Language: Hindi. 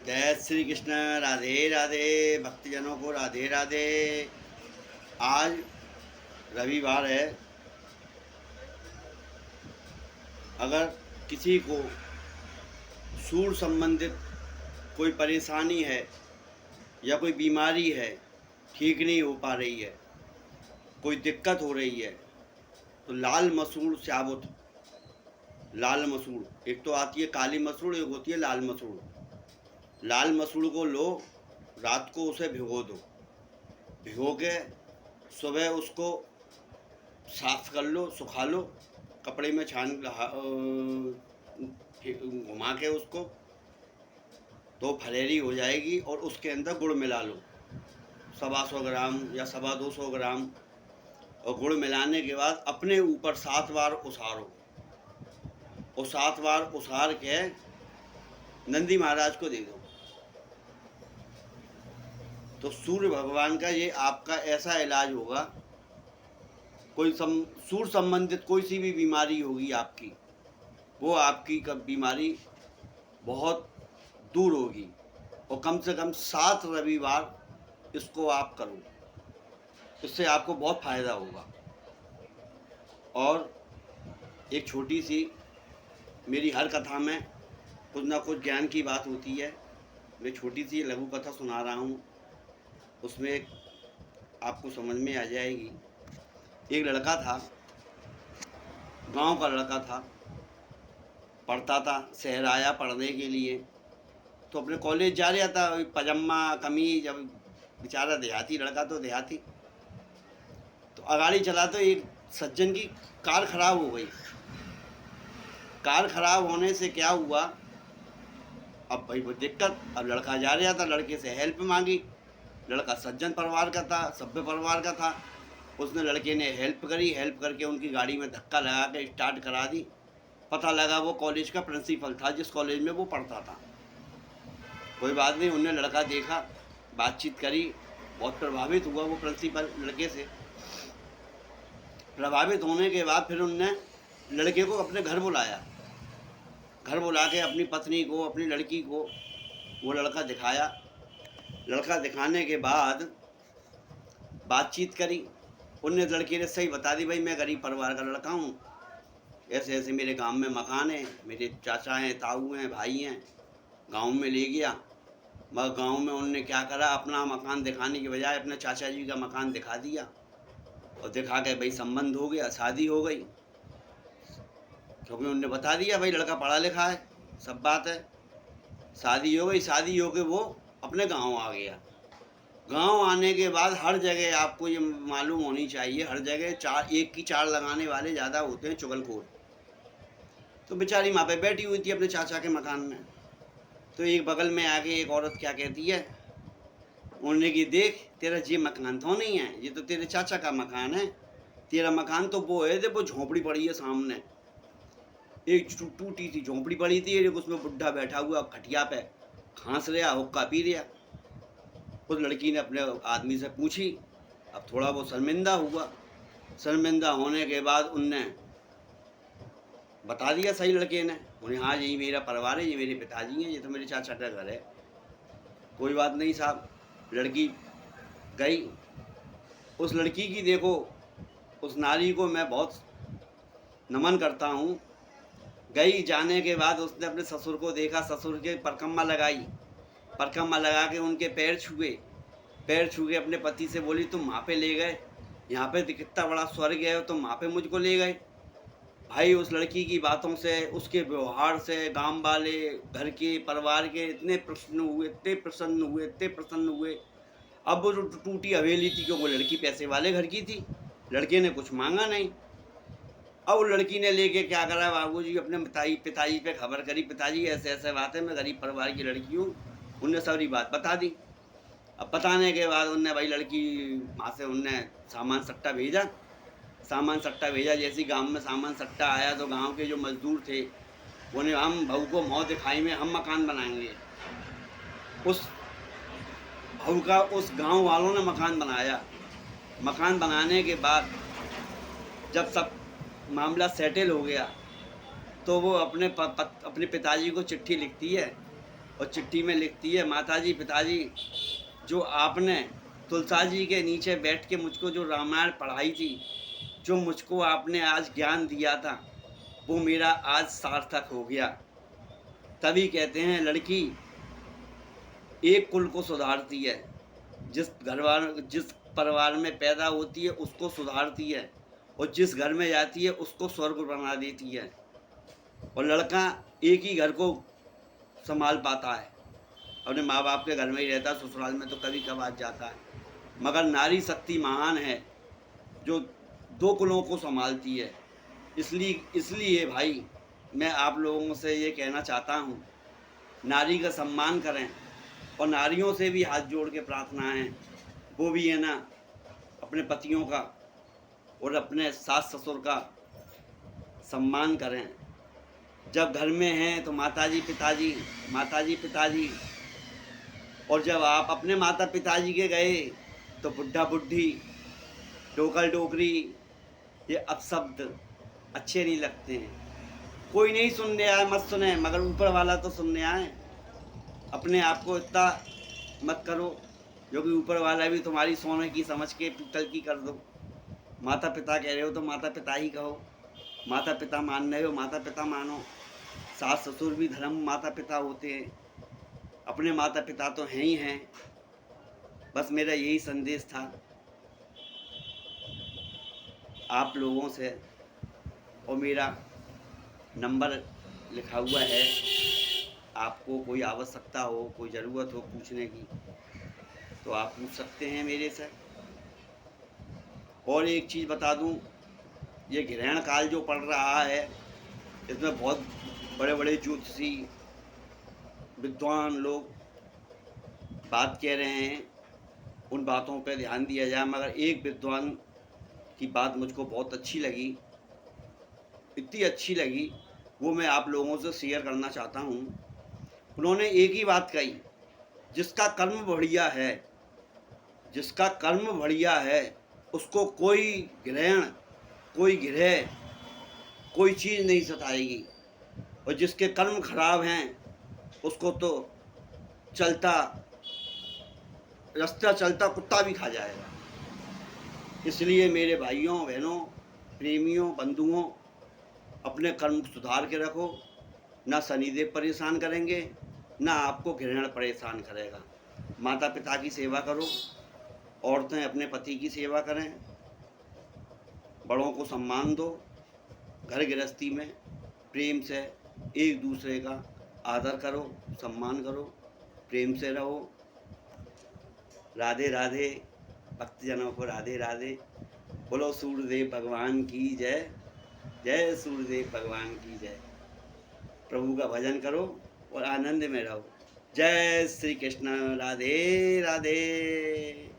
जय श्री कृष्ण। राधे राधे। भक्तजनों को राधे राधे। आज रविवार है। अगर किसी को सूर संबंधित कोई परेशानी है या कोई बीमारी है, ठीक नहीं हो पा रही है, कोई दिक्कत हो रही है, तो लाल मसूर साबुत, लाल मसूर एक तो आती है काली मसूर, एक होती है लाल मसूर। लाल मसूर को लो, रात को उसे भिगो दो। भिगो के सुबह उसको साफ कर लो, सुखा लो, कपड़े में छान घुमा के उसको, तो फलेरी हो जाएगी। और उसके अंदर गुड़ मिला लो, 125 ग्राम या 225 ग्राम। और गुड़ मिलाने के बाद अपने ऊपर 7 बार उसारो, और 7 बार उसार के नंदी महाराज को दे दो। तो सूर्य भगवान का ये आपका ऐसा इलाज होगा। कोई सूर संबंधित कोई सी भी बीमारी होगी आपकी, वो आपकी बीमारी बहुत दूर होगी। और कम से कम 7 रविवार इसको आप करो, इससे आपको बहुत फ़ायदा होगा। और एक छोटी सी, मेरी हर कथा में कुछ ना कुछ ज्ञान की बात होती है। मैं छोटी सी लघु कथा सुना रहा हूँ, उसमें आपको समझ में आ जाएगी। एक लड़का था, गांव का लड़का था, पढ़ता था, शहर आया पढ़ने के लिए। तो अपने कॉलेज जा रहा था, पजामा कमीज, अब बेचारा देहाती लड़का, तो देहाती। तो अगाड़ी चला तो एक सज्जन की कार खराब हो गई। कार खराब होने से क्या हुआ, अब भाई वो दिक्कत। अब लड़का जा रहा था, लड़के से हेल्प मांगी। लड़का सज्जन परिवार का था, सभ्य परिवार का था। उसने, लड़के ने हेल्प करी, हेल्प करके उनकी गाड़ी में धक्का लगा के स्टार्ट करा दी। पता लगा वो कॉलेज का प्रिंसिपल था, जिस कॉलेज में वो पढ़ता था। कोई बात नहीं, उनने लड़का देखा, बातचीत करी, बहुत प्रभावित हुआ वो प्रिंसिपल लड़के से। प्रभावित होने के बाद फिर उनने लड़के को अपने घर बुलाया। घर बुला के अपनी पत्नी को, अपनी लड़की को वो लड़का दिखाया। लड़का दिखाने के बाद बातचीत करी। उनने, लड़के ने सही बता दी, भाई मैं गरीब परिवार का लड़का हूँ, ऐसे ऐसे मेरे गांव में मकान है, मेरे चाचा हैं, ताऊ हैं, भाई हैं। गांव में ले गया, मगर गांव में उनने क्या करा, अपना मकान दिखाने की बजाय अपने चाचा जी का मकान दिखा दिया। और दिखा के भाई संबंध हो गया, शादी हो गई। क्योंकि उनने बता दिया भाई लड़का पढ़ा लिखा है, सब बात है। शादी हो गई। शादी हो के वो अपने गांव आ गया। गांव आने के बाद हर जगह आपको ये मालूम होनी चाहिए, हर जगह एक की चार लगाने वाले ज़्यादा होते हैं, चुगलखोर। तो बेचारी माँ पे बैठी हुई थी अपने चाचा के मकान में। तो एक बगल में आके एक औरत क्या कहती है, उन्होंने की, देख तेरा ये मकान तो नहीं है, ये तो तेरे चाचा का मकान है। तेरा मकान तो वो है, वो झोंपड़ी पड़ी है सामने, एक टूटी सी झोंपड़ी पड़ी थी, एक उसमें बुढ़ा बैठा हुआ खटिया पे खांस रहा, हुक्का पी रहा। उस लड़की ने अपने आदमी से पूछी। अब थोड़ा वो शर्मिंदा हुआ। शर्मिंदा होने के बाद उनने बता दिया सही लड़के ने उन्हें, हाँ यही मेरा परिवार है, ये मेरे पिताजी हैं, ये तो मेरे चाचा का घर है। कोई बात नहीं साहब। लड़की गई। उस लड़की की, देखो, उस नारी को मैं बहुत नमन करता हूँ। गई, जाने के बाद उसने अपने ससुर को देखा, ससुर के परकम्मा लगाई, परकम्मा लगा के उनके पैर छुए। पैर छू के अपने पति से बोली, तुम वहाँ पे ले गए, यहाँ पे कितना बड़ा स्वर्ग है, तुम वहाँ पे मुझको ले गए। भाई उस लड़की की बातों से, उसके व्यवहार से गांव वाले, घर के, परिवार के इतने प्रसन्न हुए, इतने प्रसन्न हुए, इतने प्रसन्न हुए। अब वो जो टूटी हवेली थी, क्योंकि वो लड़की पैसे वाले घर की थी, लड़के ने कुछ मांगा नहीं। अब लड़की ने लेके क्या करा, बाबूजी अपने पिताजी पे खबर करी, पिताजी ऐसे ऐसे बात है, मैं गरीब परिवार की लड़की हूँ। उनने सारी बात बता दी। अब बताने के बाद उनने, भाई लड़की वहाँ से उनने सामान सट्टा भेजा। सामान सट्टा भेजा, जैसी गांव में सामान सट्टा आया तो गांव के जो मजदूर थे उन्हें, हम बहू को मौत दिखाई में हम मकान बनाएंगे। उस बहू का उस गांव वालों ने मकान बनाया। मकान बनाने के बाद जब सब मामला सेटल हो गया, तो वो अपने पिताजी को चिट्ठी लिखती है और चिट्ठी में लिखती है, माताजी पिताजी, जो आपने तुलसा जी के नीचे बैठ के मुझको जो रामायण पढ़ाई थी, जो मुझको आपने आज ज्ञान दिया था, वो मेरा आज सार्थक हो गया। तभी कहते हैं लड़की एक कुल को सुधारती है, जिस परिवार में पैदा होती है उसको सुधारती है, और जिस घर में जाती है उसको स्वर्ग बना देती है। और लड़का एक ही घर को संभाल पाता है, अपने माँ बाप के घर में ही रहता है, ससुराल में तो कभी कभार जाता है। मगर नारी शक्ति महान है जो दो कुलों को संभालती है। इसलिए भाई मैं आप लोगों से ये कहना चाहता हूँ, नारी का सम्मान करें, और नारियों से भी हाथ जोड़ के प्रार्थना है, वो भी है ना अपने पतियों का और अपने सास ससुर का सम्मान करें। जब घर में हैं तो माताजी पिताजी, और जब आप अपने माता पिताजी के गए तो बुढ़ा बुढ़ी, टोकर टोकरी, ये अपशब्द अच्छे नहीं लगते हैं। कोई नहीं सुनने आए मत सुने, मगर ऊपर वाला तो सुनने आए। अपने आप को इतना मत करो जो कि ऊपर वाला भी तुम्हारी सोने की समझ के पीतल की कर दो। माता पिता कह रहे हो तो माता पिता ही कहो, माता पिता मान रहे हो माता पिता मानो। सास ससुर भी धर्म माता पिता होते हैं, अपने माता पिता तो हैं ही हैं। बस मेरा यही संदेश था आप लोगों से, और मेरा नंबर लिखा हुआ है, आपको कोई आवश्यकता हो, कोई ज़रूरत हो पूछने की तो आप पूछ सकते हैं मेरे से। और एक चीज़ बता दूं, ये ग्रहण काल जो पड़ रहा है इसमें बहुत बड़े बड़े ज्योतिषी विद्वान लोग बात कह रहे हैं, उन बातों पर ध्यान दिया जाए। मगर एक विद्वान की बात मुझको बहुत अच्छी लगी, इतनी अच्छी लगी वो मैं आप लोगों से शेयर करना चाहता हूँ। उन्होंने एक ही बात कही, जिसका कर्म बढ़िया है उसको कोई ग्रहण, कोई ग्रह, कोई चीज़ नहीं सताएगी, और जिसके कर्म खराब हैं उसको तो रास्ता चलता कुत्ता भी खा जाएगा। इसलिए मेरे भाइयों बहनों, प्रेमियों, बंधुओं, अपने कर्म सुधार के रखो। ना शनिदेव परेशान करेंगे, ना आपको ग्रहण परेशान करेगा। माता पिता की सेवा करो, औरतें अपने पति की सेवा करें, बड़ों को सम्मान दो, घर गृहस्थी में प्रेम से एक दूसरे का आदर करो, सम्मान करो, प्रेम से रहो। राधे राधे, भक्तजनों को राधे राधे। बोलो सूर्यदेव भगवान की जय, जय सूर्यदेव भगवान की जय। प्रभु का भजन करो और आनंद में रहो। जय श्री कृष्ण, राधे राधे।